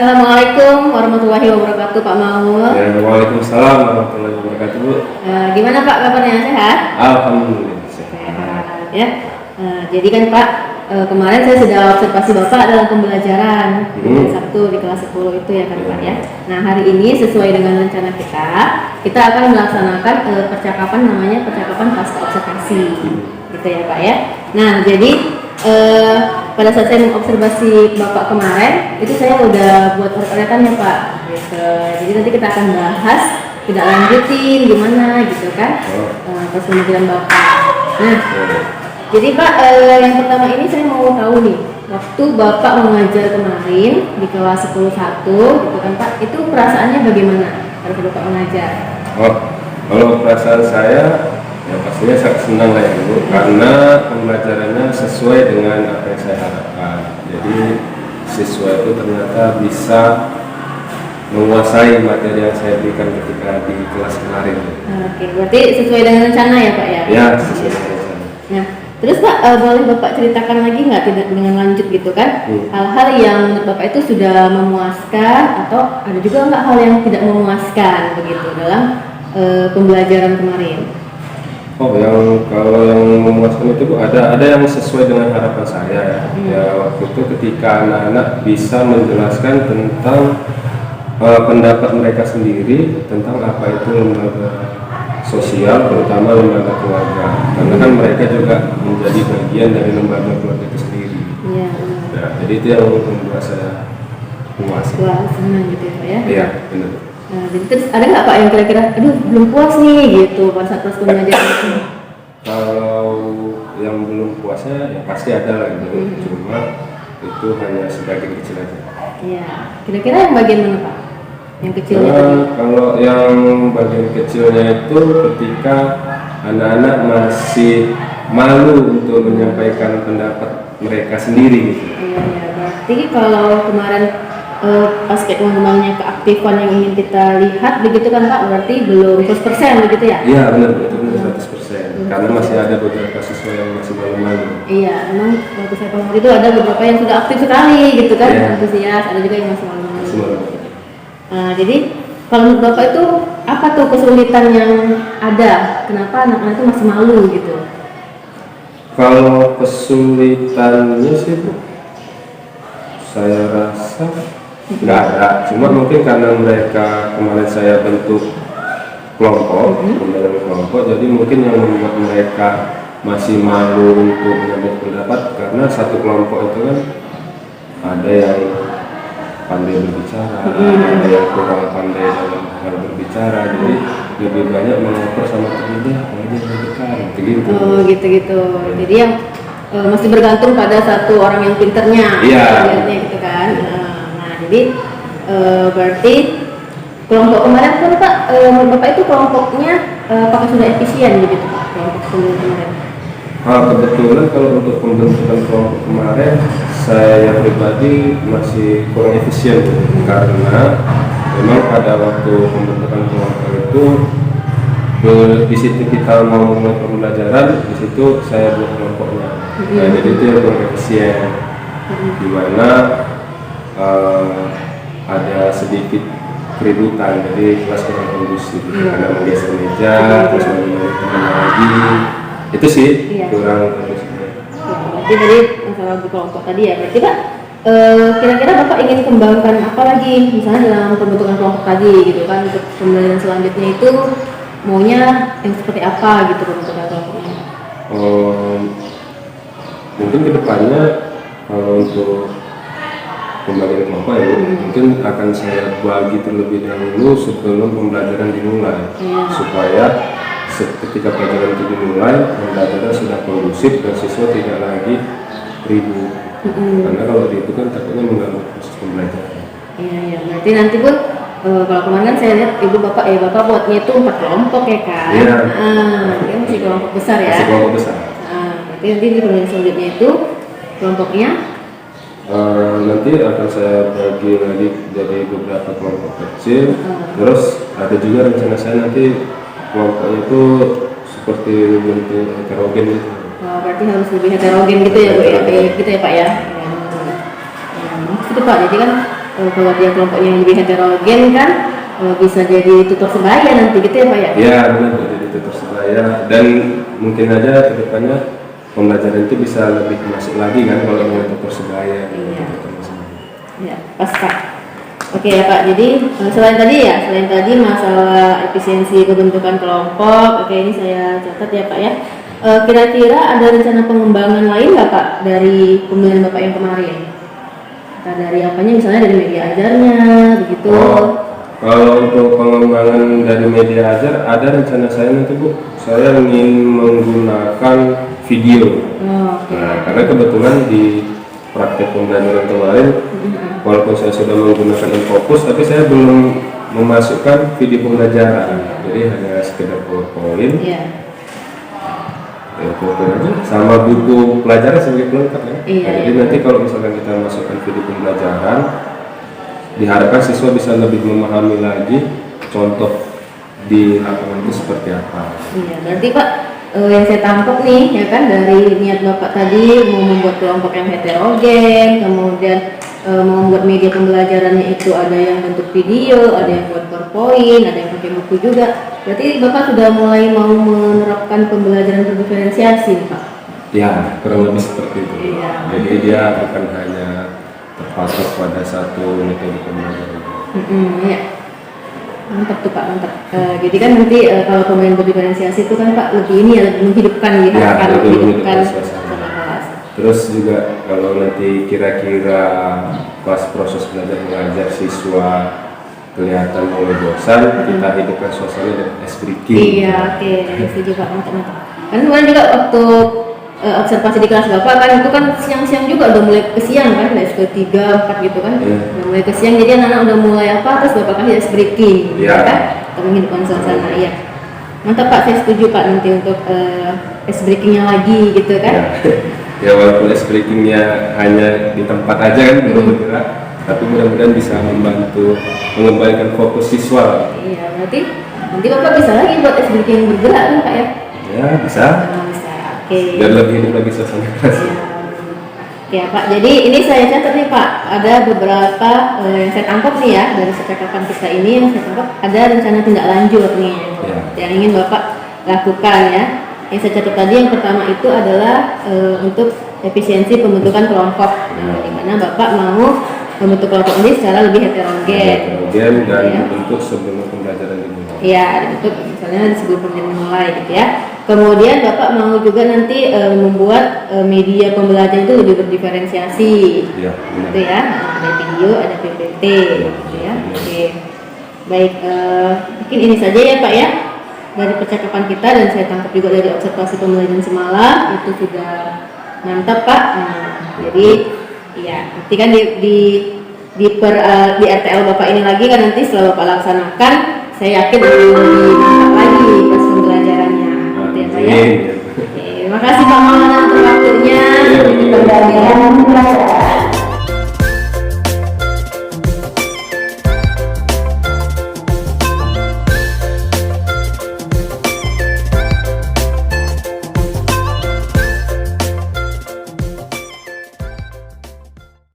Assalamualaikum warahmatullahi wabarakatuh, Pak Maul. Ya, waalaikumsalam warahmatullahi wabarakatuh, Bu. Gimana Pak kabarnya, sehat? Alhamdulillah sehat. Sehat ya. Jadi kan Pak, kemarin saya sudah observasi Bapak dalam pembelajaran hari Sabtu di kelas 10 itu ya kan Pak ya. Nah hari ini sesuai dengan rencana kita akan melaksanakan percakapan namanya percakapan pasca observasi, gitu ya Pak ya. Nah jadi pada saat saya mengobservasi Bapak kemarin, itu saya udah buat urut-urutan ya Pak. Gitu. Jadi nanti kita akan bahas, tidak lanjutin gimana gitu kan, pas pemanggilan Bapak. Nah, jadi Pak, yang pertama ini saya mau tahu nih, waktu Bapak mengajar kemarin di kelas 10.1, gitu kan Pak, itu perasaannya bagaimana pada Bapak mengajar? Oh, kalau perasaan saya ya pastinya sangat senang lah ya Bu, karena pembelajarannya sesuai dengan apa yang saya harapkan. Jadi siswa itu ternyata bisa menguasai materi yang saya berikan ketika di kelas kemarin. Oke, berarti sesuai dengan rencana ya Pak ya? Ya, sesuai dengan rencana. Nah, terus Pak, boleh Bapak ceritakan lagi nggak tidak dengan lanjut gitu kan? Hal-hal yang menurut Bapak itu sudah memuaskan atau ada juga nggak hal yang tidak memuaskan begitu dalam pembelajaran kemarin? Oh, kalau yang memuaskan itu Bu, ada yang sesuai dengan harapan saya ya. Ya waktu itu ketika anak-anak bisa menjelaskan tentang pendapat mereka sendiri tentang apa itu lembaga sosial, terutama lembaga keluarga. Karena kan mereka juga menjadi bagian dari lembaga keluarga itu sendiri. Iya. Nah, jadi itu yang membuat saya puas. Wah, senang gitu ya Pak ya? Iya, benar. Nah, jadi terus ada nggak Pak yang kira-kira, aduh belum puas nih gitu pada saat pembelajaran itu? Kalau yang belum puasnya ya pasti ada lah gitu. Cuma itu hanya sebagian kecil aja. Iya. Kira-kira yang bagian mana Pak? Yang kecilnya Karena tadi? kalau yang bagian kecilnya itu ketika anak-anak masih malu untuk menyampaikan pendapat mereka sendiri gitu. Iya, ya. Berarti kalau kemarin aspek mengembangnya keaktifan yang ingin kita lihat begitu kan Pak, berarti belum 100% begitu ya? Iya benar, itu benar 100%. Karena masih ada beberapa siswa yang masih malu-malu. Iya, memang waktu saya kemarin itu ada beberapa yang sudah aktif sekali gitu kan, antusias, ada juga yang masih malu-malu. Jadi kalau menurut Bapak itu apa tuh kesulitan yang ada? Kenapa anak-anak itu masih malu gitu? Kalau kesulitannya sih Bu, saya rasa nggak ada, cuma mungkin karena mereka kemarin saya bentuk kelompok, pembelajaran kelompok, jadi mungkin yang membuat mereka masih malu untuk menyampaikan pendapat karena satu kelompok itu kan ada yang pandai berbicara, ada yang kurang pandai dalam hal berbicara, jadi lebih banyak mengoper sama temennya kalau dia berbicara, gitu. Oh gitu-gitu. Jadi yang masih bergantung pada satu orang yang pinternya, lihatnya gitu kan. Nah jadi berarti kelompok kemarin pun Pak, menurut Bapak itu kelompoknya apakah sudah efisien begitu Pak, kelompok kemarin? Kebetulan kalau untuk pembentukan kelompok kemarin saya pribadi masih kurang efisien karena memang pada waktu pembentukan kelompok itu di situ kita mau mulai pembelajaran, di situ saya buat kelompoknya. Nah, jadi itu yang kurang efisien, di mana ada sedikit keributan, jadi kelas kurang kondusif karena menggeser meja, terus teman lagi, itu sih kurang kondusif. Berarti dari masalah berkelompok tadi ya, berarti Pak kira-kira Bapak ingin kembangkan apa lagi, misalnya dalam pembentukan kelompok tadi gitu kan, untuk pembelajaran selanjutnya itu maunya yang seperti apa gitu pembentukan kelompoknya? Mungkin kedepannya kalau untuk pembagian kelompok ya, mungkin akan saya bagi terlebih dahulu sebelum pembelajaran dimulai, supaya ketika pelajaran itu dimulai, pembelajaran sudah kondusif dan siswa tidak lagi ribut. Karena kalau itu kan takutnya mengganggu proses pembelajaran. Iya, berarti nanti pun kalau kemarin kan saya lihat Bapak buatnya itu 4 kelompok ya kan? Iya. Ini masih kelompok besar ya? Masih kelompok besar. Berarti nanti di pembelajaran selanjutnya itu kelompoknya? Nanti akan saya bagi lagi jadi beberapa kelompok kecil. Terus ada juga rencana saya nanti kelompoknya itu seperti bentuk heterogen gitu. Berarti harus lebih heterogen gitu ya Bu ya, kayak gitu ya Pak ya? Itu Pak, jadi kan kalau dia kelompoknya yang lebih heterogen kan bisa jadi tutor sebaya nanti gitu ya Pak ya? Ya benar, jadi tutor sebaya, dan mungkin aja kedepannya pembelajaran itu bisa lebih masuk lagi kan kalau dengan tutor sebaya. Iya. Ya, pas Pak. Oke ya Pak, jadi selain tadi masalah efisiensi pembentukan kelompok, oke ini saya catat ya Pak ya. Kira-kira ada rencana pengembangan lain nggak Pak dari pembelajaran Bapak yang kemarin? Entah dari apanya, misalnya dari media ajarnya, begitu. Kalau untuk pengembangan dari media ajar, ada rencana saya nanti Bu, saya ingin menggunakan video. Oke. Nah, karena kebetulan di praktek pembelajaran kemarin, walaupun saya sudah menggunakan Infocus, tapi saya belum memasukkan video pembelajaran. Jadi hanya sekedar PowerPoint. Iya. PowerPoint aja, sama buku pelajaran sebagai pelengkap ya. Iya, Jadi iya. nanti kalau misalkan kita masukkan video pembelajaran, diharapkan siswa bisa lebih memahami lagi contoh di lapangan itu seperti apa. Iya, berarti Pak yang saya tangkap nih ya kan dari niat Bapak tadi mau membuat kelompok yang heterogen, kemudian mau membuat media pembelajarannya itu ada yang bentuk video, ada yang buat PowerPoint, ada yang pakai buku juga. Berarti Bapak sudah mulai mau menerapkan pembelajaran berdiferensiasi nih Pak? Ya, kurang lebih seperti itu. Iya. Jadi dia bukan hanya terpatok pada satu metode pembelajaran. Iya. Mantap tuh Pak, mantap. Jadi kan nanti kalau pemain berdiferensiasi itu kan Pak lebih ini ya, lebih menghidupkan gitu, Ya, akan lebih menghidupkan menghidupkan suasana. kelas. Terus juga kalau nanti kira-kira pas proses belajar mengajar siswa kelihatan mulai bosan, kita hidupkan suasana dengan ice breaking. Iya, oke, setuju Pak, mantap. Kan kemarin juga waktu observasi di kelas Bapak kan itu kan siang-siang juga udah mulai kesiang kan, dari sekitar 3, 4 gitu kan, udah mulai kesiang, jadi anak-anak udah mulai apa, terus Bapak kasih ice breaking, Iya. kan, untuk menghidupkan suasana, iya. Mantap Pak, saya setuju Pak nanti untuk ice breakingnya lagi gitu kan. Ya walaupun ice breakingnya hanya di tempat aja kan belum bergerak, tapi mudah-mudahan bisa membantu mengembalikan fokus siswa. Iya, berarti nanti Bapak bisa lagi buat ice breaking bergerak kan Pak ya? Ya bisa, Bisa, oke. biar lebih hidup lagi suasana kelas. Ya Pak, jadi ini saya catat nih Pak, ada beberapa yang saya tangkap nih ya dari percakapan kita ini, yang saya tangkap ada rencana tindak lanjut nih yang ingin Bapak lakukan ya. Yang saya catat tadi yang pertama itu adalah untuk efisiensi pembentukan kelompok, di mana Bapak mau membentuk kelompok ini secara lebih heterogen. Kemudian dan Ya. bentuk sebelum pembelajaran dimulai. Iya, dibentuk misalnya sebelum pembelajaran mulai gitu ya. Kemudian Bapak mau juga nanti membuat media pembelajaran itu lebih berdiferensiasi. Iya, benar. Gitu ya. Ada video, ada PPT gitu ya. Oke. Baik, mungkin ini saja ya Pak ya. Dari percakapan kita dan saya tangkap juga dari observasi pembelajaran semalam itu sudah mantap Pak. Nah, jadi ya, nanti kan di RTL Bapak ini lagi kan nanti setelah Bapak laksanakan, saya yakin lebih mantap lagi pas pembelajarannya. Gitu ya Pak ya. Oke, terima kasih Pak Maulana untuk waktunya. Iya, Sampai jumpa lagi.